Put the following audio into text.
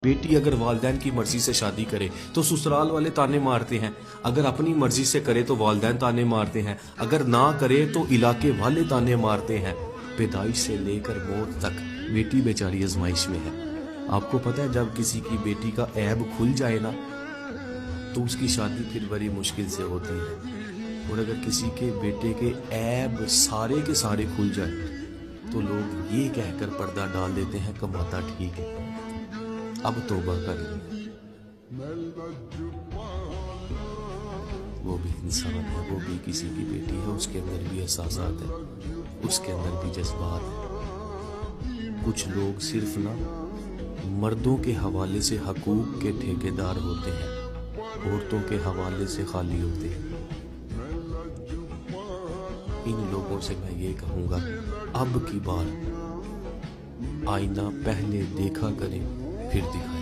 बेटी अगर वालिदैन की मर्जी से शादी करे तो ससुराल वाले ताने मारते हैं, अगर अपनी मर्जी से करे तो वालिदैन ताने मारते हैं, अगर ना करे तो इलाके वाले ताने मारते हैं। पैदाइश से लेकर मौत तक बेटी बेचारी आजमाइश में है। आपको पता है जब किसी की बेटी का ऐब खुल जाए ना तो उसकी शादी फिर बड़ी मुश्किल से होती है, और अगर किसी के बेटे के ऐब सारे के सारे खुल जाए तो लोग ये कहकर पर्दा डाल देते हैं कमाता ठीक है, अब तौबा कर ली। वो भी इंसान है, वो भी किसी की बेटी है, उसके अंदर भी एहसासात है, उसके अंदर भी जज्बात है। कुछ लोग सिर्फ ना मर्दों के हवाले से हकूक के ठेकेदार होते हैं, औरतों के हवाले से खाली होते हैं। इन लोगों से मैं ये कहूँगा, अब की बार आईना पहले देखा करें फिर दिखा।